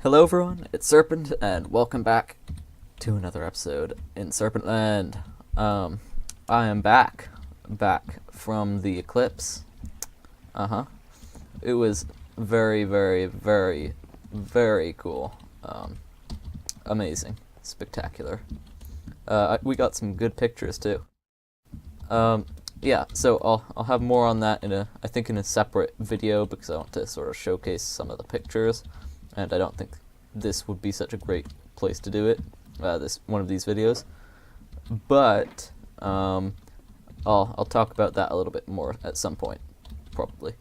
Hello everyone, it's Serpent, and welcome back to another episode in Serpentland. I am back from the eclipse. It was very, very, very, very cool. Amazing. Spectacular. We got some good pictures too. Yeah, so I'll have more on that in a separate video, because I want to sort of showcase some of the pictures. And I don't think this would be such a great place to do it, one of these videos. But I'll talk about that a little bit more at some point, probably.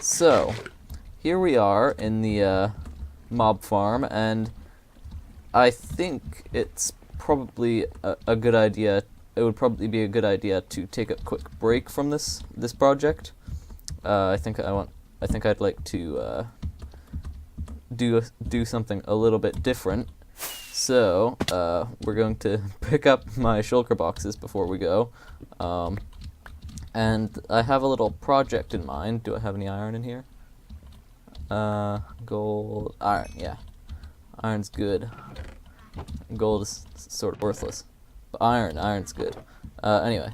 So here we are in the mob farm, and I think it's probably a good idea. It would probably be a good idea to take a quick break from this project. I think I'd like to do something a little bit different. So we're going to pick up my shulker boxes before we go, and I have a little project in mind. Do I have any iron in here? Gold, iron, yeah, iron's good. Gold is sort of worthless, but iron's good. Anyway,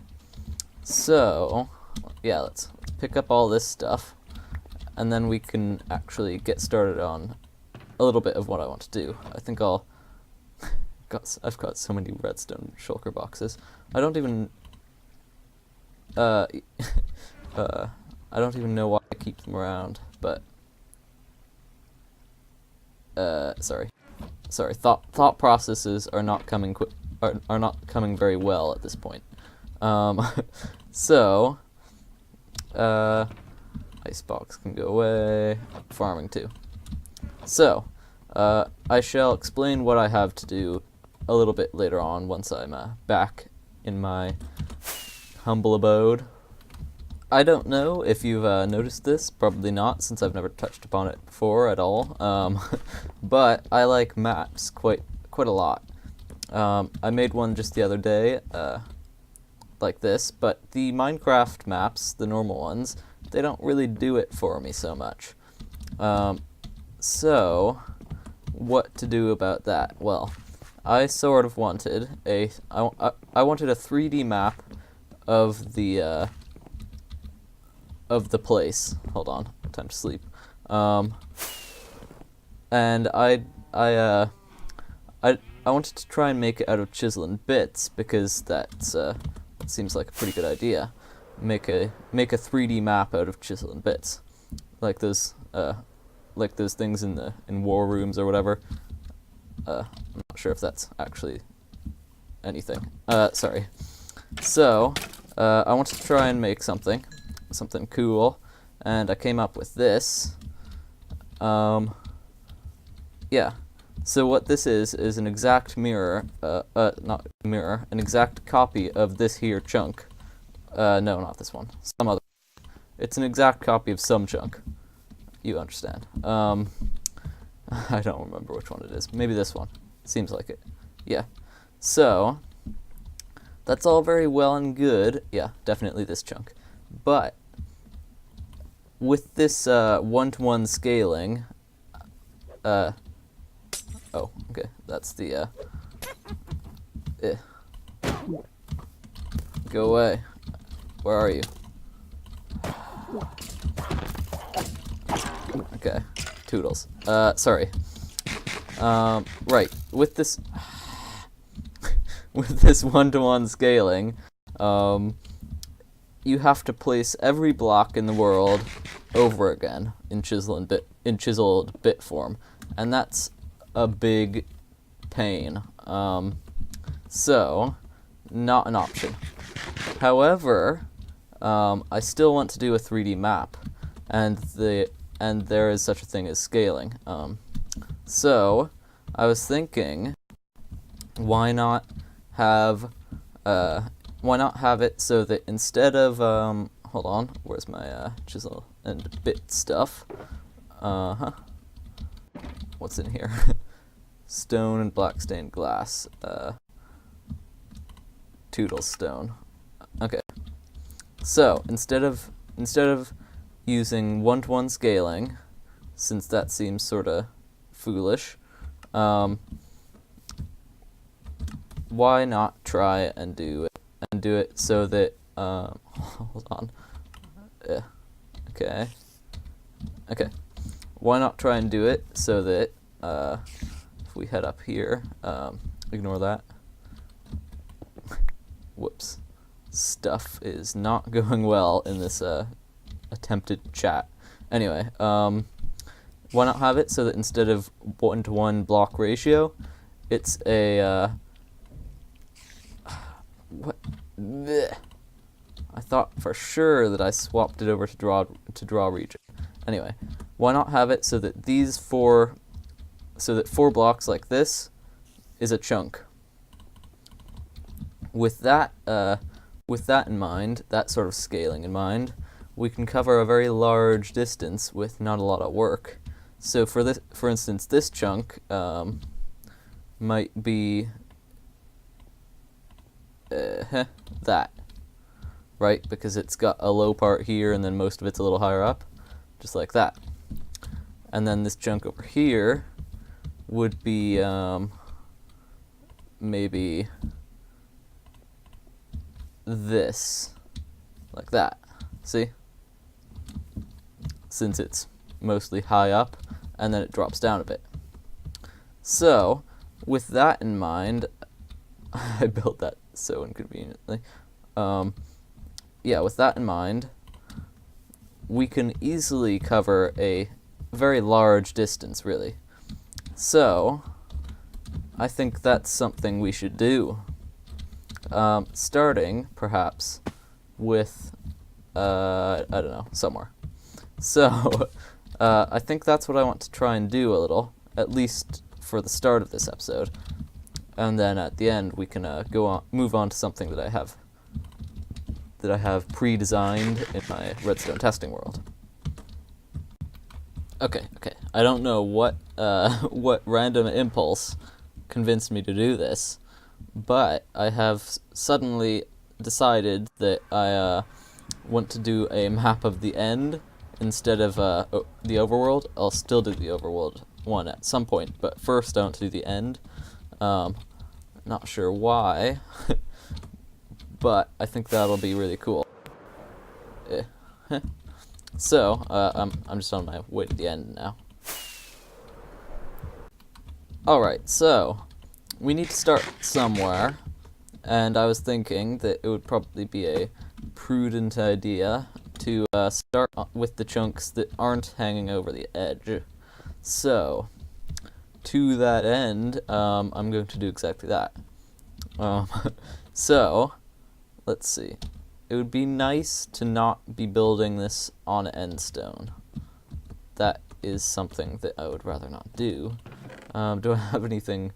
so yeah, let's pick up all this stuff, and then we can actually get started on a little bit of what I want to do. I think I've got so many redstone shulker boxes. I don't even I don't even know why I keep them around, but sorry. Thought processes are not coming are not coming very well at this point. So icebox can go away. Farming too. So, I shall explain what I have to do a little bit later on once I'm back in my humble abode. I don't know if you've noticed this, probably not, since I've never touched upon it before at all, but I like maps quite a lot. I made one just the other day, like this, but the Minecraft maps, the normal ones, they don't really do it for me so much. So, what to do about that? Well, I sort of wanted I wanted a 3D map of the place. Hold on, time to sleep. And I wanted to try and make it out of chisel and bits, because that seems like a pretty good idea. Make a 3D map out of chisel and bits, like those things in war rooms or whatever. I'm not sure if that's actually anything. Sorry. So, I wanted to try and make something cool, and I came up with this. Yeah. So what this is an exact mirror, not mirror, an exact copy of this here chunk. No, not this one. Some other. It's an exact copy of some chunk. You understand. I don't remember which one it is. Maybe this one. Seems like it. Yeah. So, that's all very well and good. Yeah, definitely this chunk. But, with this one-to-one scaling, oh, okay, that's the, Go away. Where are you? Okay, toodles. Sorry. Right, with this with this one-to-one scaling, you have to place every block in the world over again in chiseled bit form, and that's a big pain. So not an option. However, I still want to do a 3D map, and there is such a thing as scaling. So I was thinking, why not have it so that instead of hold on, where's my chisel and bit stuff? What's in here? Stone and black stained glass. Toodle stone. Okay. So instead of using one-to-one scaling, since that seems sort of foolish. Why not try and do it so that hold on. Okay. Why not try and do it so that if we head up here, ignore that. Whoops. Stuff is not going well in this attempted chat. Anyway, why not have it so that instead of 1-to-1 block ratio, it's a what? Blech. I thought for sure that I swapped it over to draw region. Anyway, why not have it so that four blocks like this is a chunk. With that in mind, that sort of scaling in mind, we can cover a very large distance with not a lot of work. So for instance, this chunk might be that, right? Because it's got a low part here and then most of it's a little higher up, just like that. And then this chunk over here would be maybe this, like that. See? Since it's mostly high up and then it drops down a bit. So, with that in mind, I built that so inconveniently. Yeah, with that in mind, we can easily cover a very large distance, really. So, I think that's something we should do. Starting, perhaps, with, I don't know, somewhere. So, I think that's what I want to try and do a little, at least for the start of this episode. And then at the end, we can move on to something that I have pre-designed in my redstone testing world. Okay. I don't know what random impulse convinced me to do this, but I have suddenly decided that I want to do a map of the end instead of the overworld. I'll still do the overworld one at some point, but first I want to do the end. Not sure why, but I think that'll be really cool. So, I'm just on my way to the end now. Alright, so, we need to start somewhere, and I was thinking that it would probably be a prudent idea to start with the chunks that aren't hanging over the edge. So, to that end, I'm going to do exactly that. So, let's see. It would be nice to not be building this on endstone. That is something that I would rather not do. Do I have anything?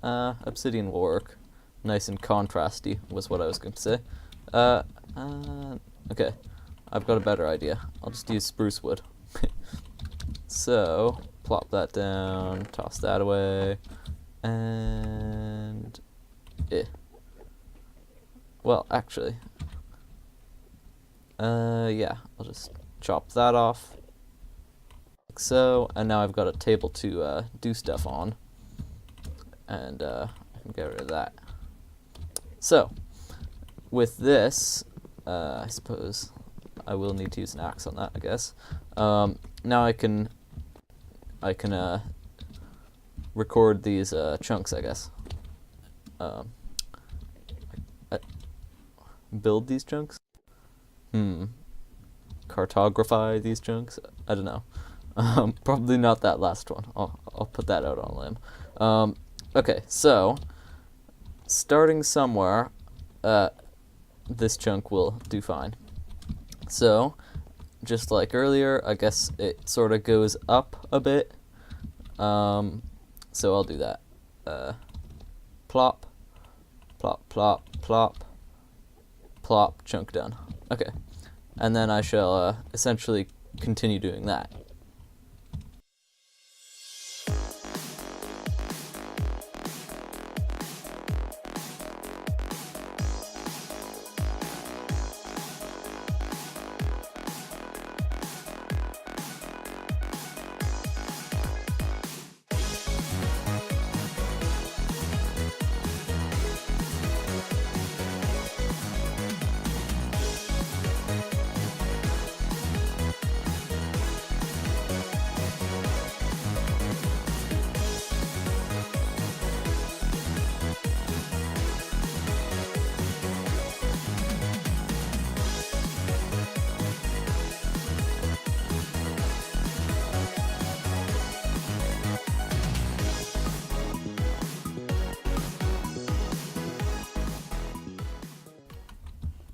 Obsidian will work. Nice and contrasty was what I was going to say. Okay. I've got a better idea. I'll just use spruce wood. So, plop that down, toss that away, and... Well, actually... yeah, I'll just chop that off, like so, and now I've got a table to do stuff on, and I can get rid of that. So, with this, I suppose I will need to use an axe on that, I guess. Now I can record these chunks, I guess. Build these chunks? Cartography these chunks? I don't know. Probably not that last one. I'll put that out on a limb. Okay, so starting somewhere, this chunk will do fine. So, just like earlier, I guess it sort of goes up a bit. So I'll do that. Plop, plop, plop, plop, plop, chunk done. Okay. And then I shall essentially continue doing that.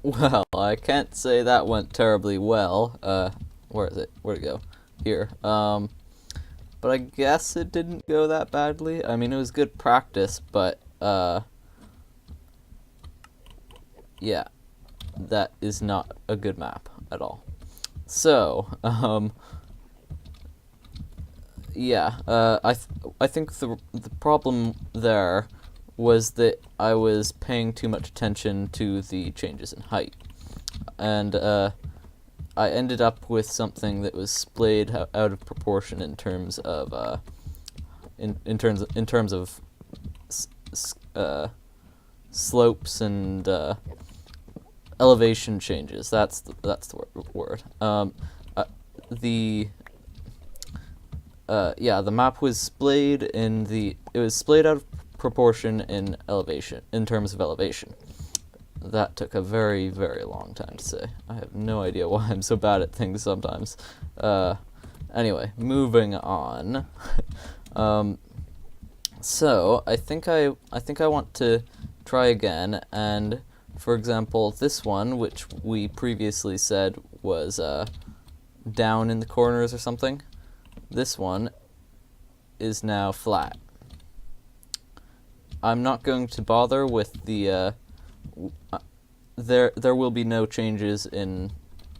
Well, I can't say that went terribly well. Where is it? Where'd it go? Here. But I guess it didn't go that badly. I mean, it was good practice, but, yeah, that is not a good map at all. So, yeah, I think the problem there was that I was paying too much attention to the changes in height, and I ended up with something that was splayed out of proportion in terms of in terms of slopes and elevation changes. That's the word. The map was splayed it was splayed out of proportion in elevation, in terms of elevation. That took a very, very long time to say. I have no idea why I'm so bad at things sometimes. Anyway, moving on. So I think I want to try again, and for example, this one, which we previously said was down in the corners or something, this one is now flat. I'm not going to bother with the there will be no changes in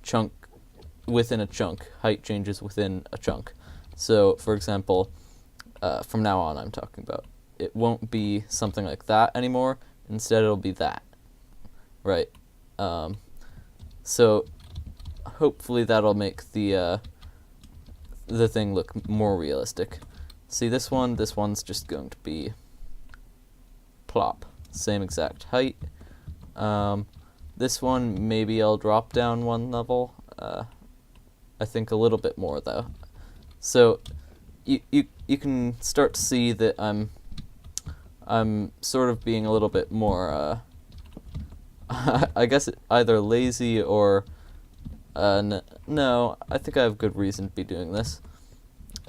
chunk within a chunk, height changes within a chunk. So, for example, from now on I'm talking about, it won't be something like that anymore. Instead, it'll be that, right? So, hopefully that'll make the thing look more realistic. See, this one's just going to be plop, same exact height. This one, maybe I'll drop down one level. I think a little bit more though. So you can start to see that I'm sort of being a little bit more I guess either lazy or no, I think I have good reason to be doing this.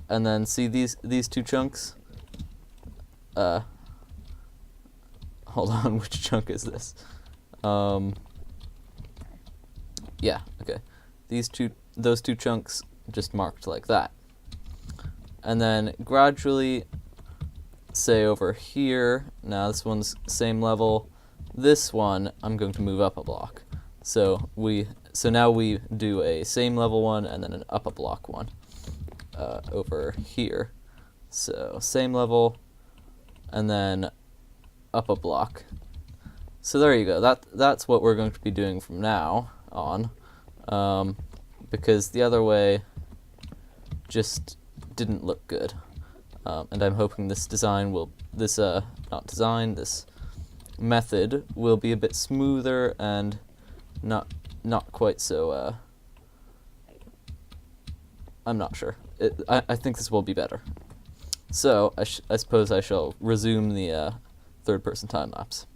And then see these two chunks? Hold on, which chunk is this? Yeah, okay. Those two chunks just marked like that. And then gradually, say over here, now this one's same level. This one, I'm going to move up a block. So now we do a same level one and then an up a block one over here. So same level and then up a block. So there you go. That's what we're going to be doing from now on, because the other way just didn't look good, and I'm hoping this method will be a bit smoother and not quite so. I'm not sure. I think this will be better. So I suppose I shall resume the third-person time lapse.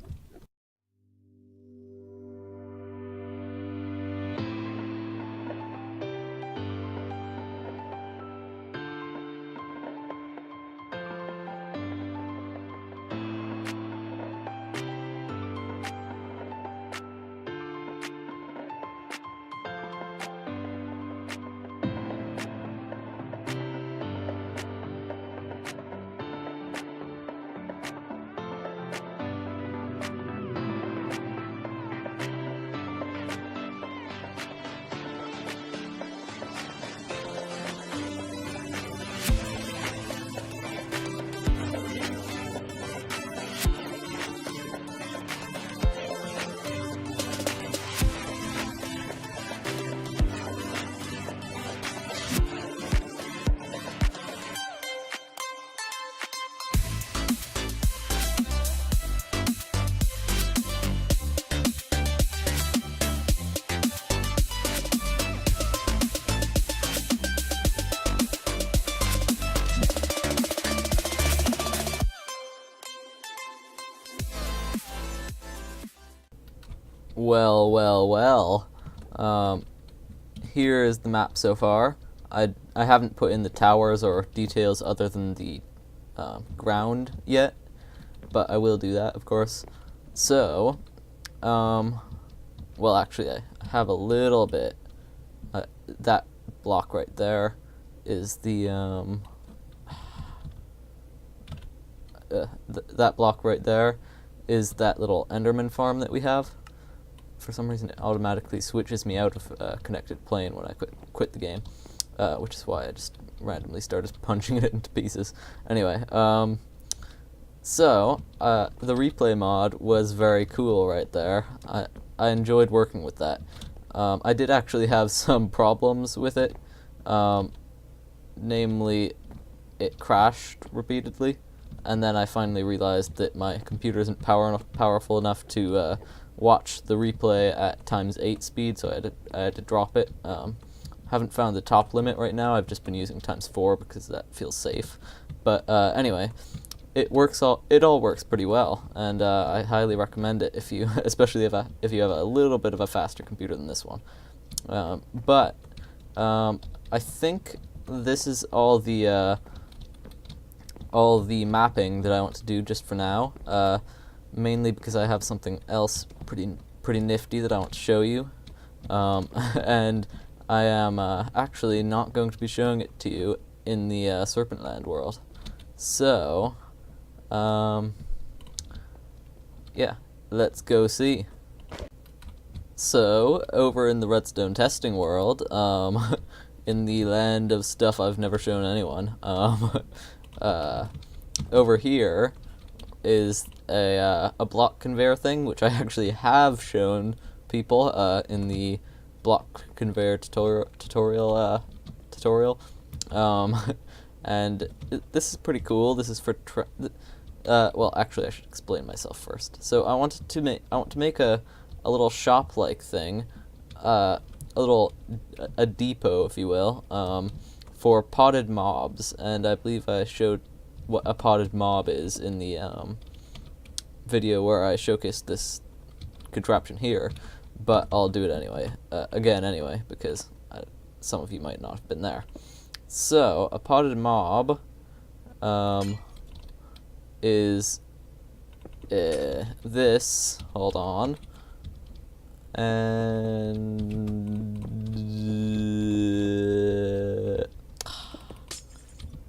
Well. Here is the map so far. I haven't put in the towers or details other than the ground yet, but I will do that, of course. So, well, actually, I have a little bit. That block right there is the that block right there is that little Enderman farm that we have. For some reason, it automatically switches me out of connected plane when I quit the game, which is why I just randomly started punching it into pieces. Anyway, so the replay mod was very cool right there. I enjoyed working with that. I did actually have some problems with it, namely it crashed repeatedly, and then I finally realized that my computer isn't powerful enough to watch the replay at ×8 speed, so I had to drop it. Haven't found the top limit right now. I've just been using ×4 because that feels safe. But anyway, it all works pretty well, and I highly recommend it if you, especially if you have a little bit of a faster computer than this one. But I think this is all the mapping that I want to do just for now. Mainly because I have something else pretty nifty that I want to show you, and I am actually not going to be showing it to you in the Serpentland world. So, yeah, let's go see. So, over in the redstone testing world, in the land of stuff I've never shown anyone, over here is a block conveyor thing, which I actually have shown people in the block conveyor tutorial. And this is pretty cool. This is for well, actually, I should explain myself first. So I want to make a little shop-like thing, a depot, if you will, for potted mobs, and I believe I showed what a potted mob is in the video where I showcased this contraption here, but I'll do it anyway, again, because some of you might not have been there. So, a potted mob is this, hold on, and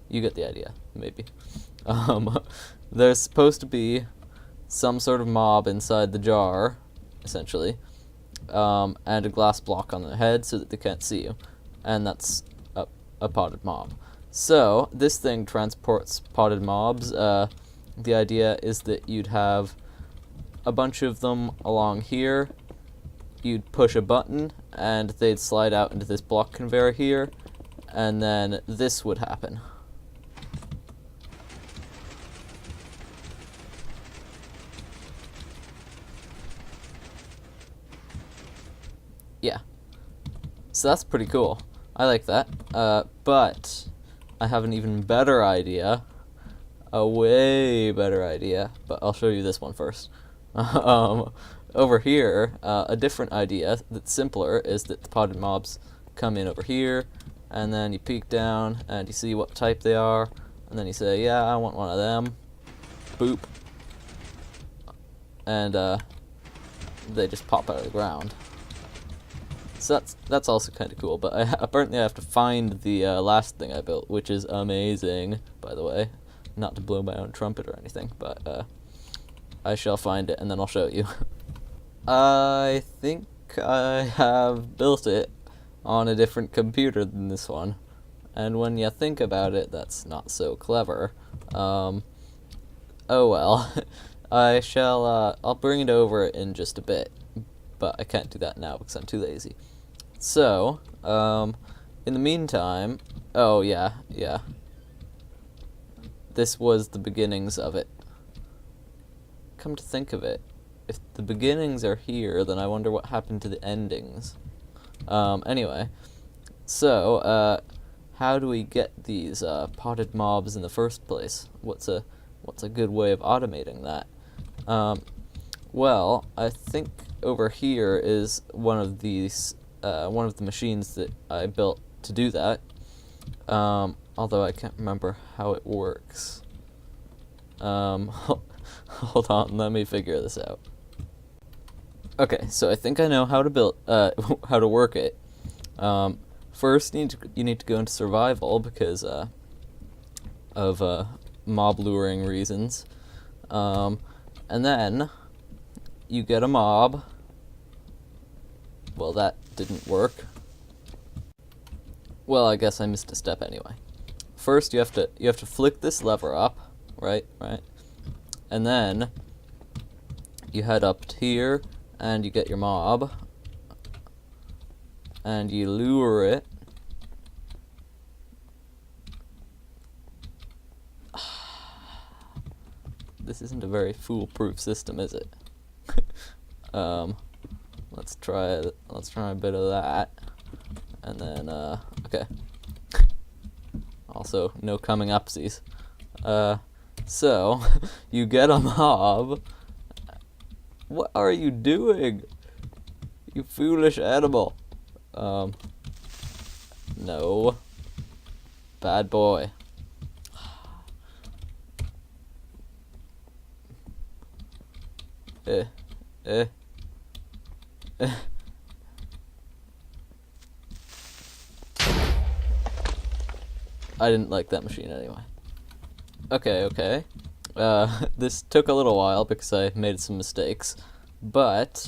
you get the idea, maybe. There's supposed to be some sort of mob inside the jar, essentially, and a glass block on their head so that they can't see you, and that's a potted mob. So, this thing transports potted mobs. The idea is that you'd have a bunch of them along here, you'd push a button, and they'd slide out into this block conveyor here, and then this would happen. Yeah. So that's pretty cool. I like that. But I have an even better idea. A way better idea. But I'll show you this one first. Over here, a different idea that's simpler is that the potted mobs come in over here, and then you peek down and you see what type they are, and then you say, yeah, I want one of them. Boop. And they just pop out of the ground. So that's also kind of cool, but apparently I have to find the last thing I built, which is amazing, by the way. Not to blow my own trumpet or anything, but I shall find it and then I'll show you. I think I have built it on a different computer than this one, and when you think about it, that's not so clever. Oh well. I'll bring it over in just a bit, but I can't do that now because I'm too lazy. So, in the meantime, oh yeah. This was the beginnings of it. Come to think of it, if the beginnings are here, then I wonder what happened to the endings. Anyway, so, how do we get these potted mobs in the first place? What's a good way of automating that? Well, I think over here is one of the machines that I built to do that. Although I can't remember how it works. Hold on, let me figure this out. Okay, so I think I know how to build, how to work it. First, you need to go into survival because of mob luring reasons, and then you get a mob. Well, that didn't work. Well, I guess I missed a step anyway. First, you have to flick this lever up, right, and then you head up to here, and you get your mob, and you lure it. This isn't a very foolproof system, is it? Let's try a bit of that, and then okay. Also, no coming upsies. So you get a mob. What are you doing, you foolish animal? No. Bad boy. I didn't like that machine anyway. Okay. This took a little while because I made some mistakes, but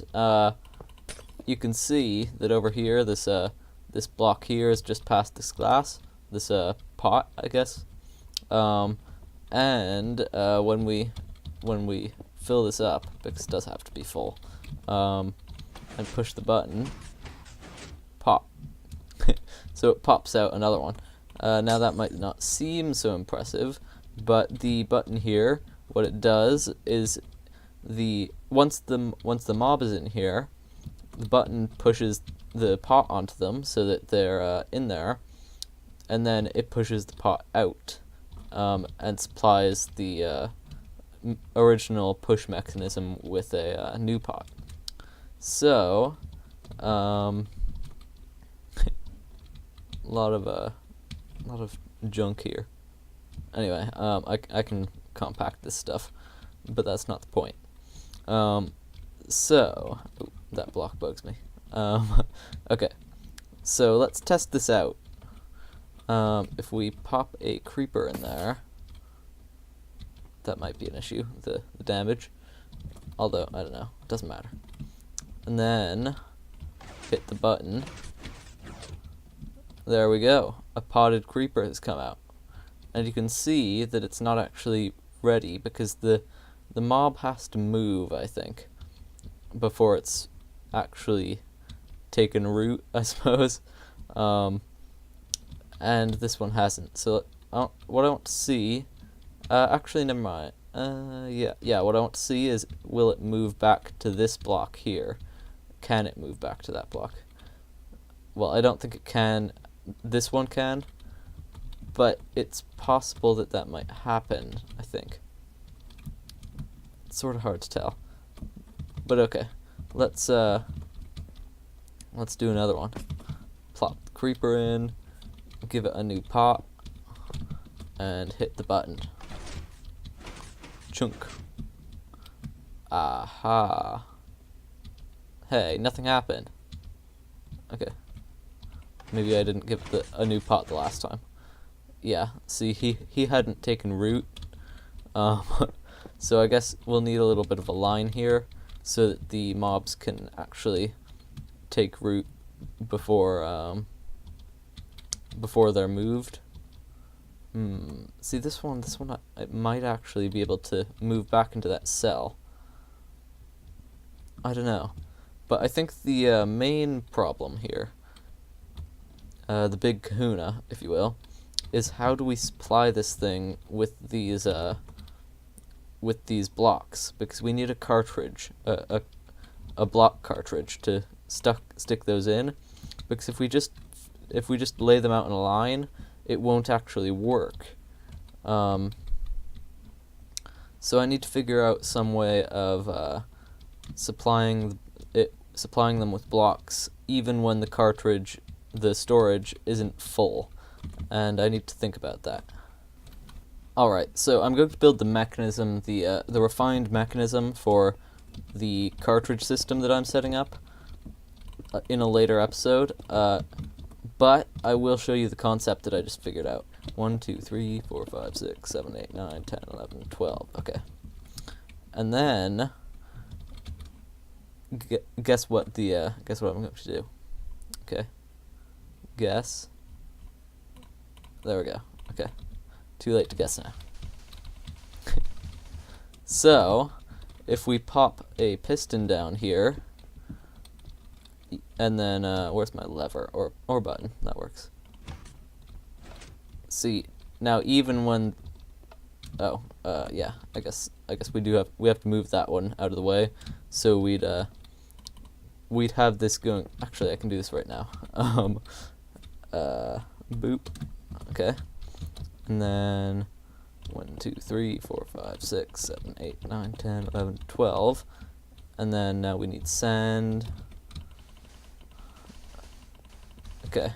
you can see that over here, this block here is just past this glass, this pot, I guess. And when we fill this up, because it does have to be full, and push the button, pop. So it pops out another one. Now that might not seem so impressive, but the button here, what it does is once the mob is in here, the button pushes the pot onto them so that they're in there, and then it pushes the pot out, and supplies the original push mechanism with a new pot. So, a lot of junk here. Anyway, I can compact this stuff, but that's not the point. So, ooh, that block bugs me. Okay, so let's test this out. If we pop a creeper in there, that might be an issue, the damage. Although, I don't know, it doesn't matter. And then, hit the button. There we go, a potted creeper has come out. And you can see that it's not actually ready because the mob has to move, I think, before it's actually taken root, I suppose. And this one hasn't. So what I want to see, actually never mind. Yeah, what I want to see is, will it move back to this block here? Can it move back to that block? Well, I don't think it can. This one can, but it's possible that might happen, I think. It's sort of hard to tell. But okay, let's do another one. Plop the creeper in, give it a new pop, and hit the button. Chunk. Aha. Hey, nothing happened. Okay. Maybe I didn't give it a new pot the last time. Yeah, see, he hadn't taken root. So I guess we'll need a little bit of a line here so that the mobs can actually take root before they're moved. See, this one I might actually be able to move back into that cell. I don't know. But I think the main problem here, the big kahuna, if you will, is how do we supply this thing with these blocks? Because we need a cartridge, a block cartridge to stick those in. Because if we just lay them out in a line, it won't actually work. So I need to figure out some way of supplying them with blocks even when the storage isn't full, and I need to think about that. Alright, so I'm going to build the mechanism, the refined mechanism for the cartridge system that I'm setting up in a later episode, but I will show you the concept that I just figured out. 1, 2, 3, 4, 5, 6, 7, 8, 9, 10, 11, 12. Okay. And then guess what I'm going to do. Okay. Guess. There we go. Okay. Too late to guess now. So, if we pop a piston down here, and then where's my lever or button? That works. See, now even when yeah, I guess we have to move that one out of the way, so we'd have this going. Actually, I can do this right now. Boop. Okay. And then 1, 2, 3, 4, 5, 6, 7, 8, 9, 10, 11, 12. And then now we need sand. Okay.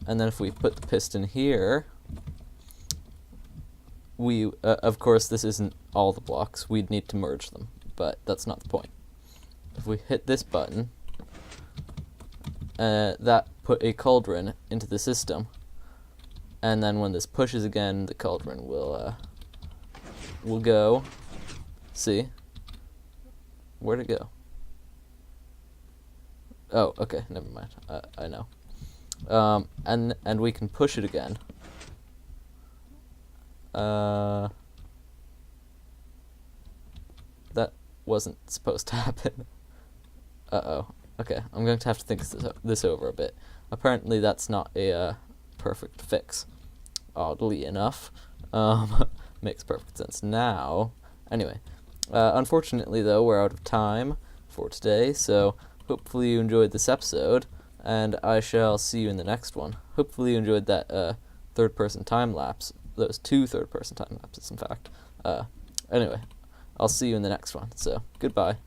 And then if we put the piston here, we, of course this isn't all the blocks, we'd need to merge them, but that's not the point. If we hit this button, that put a cauldron into the system, and then when this pushes again, the cauldron will go. See? Where'd it go? Oh, okay, never mind. I know. And we can push it again. That wasn't supposed to happen. Uh-oh. Okay, I'm going to have to think this over a bit. Apparently that's not a perfect fix. Oddly enough. Makes perfect sense now. Anyway, unfortunately though, we're out of time for today, so hopefully you enjoyed this episode, and I shall see you in the next one. Hopefully you enjoyed that third-person time-lapse. Those 2 third-person time-lapses, in fact. Anyway, I'll see you in the next one, so goodbye.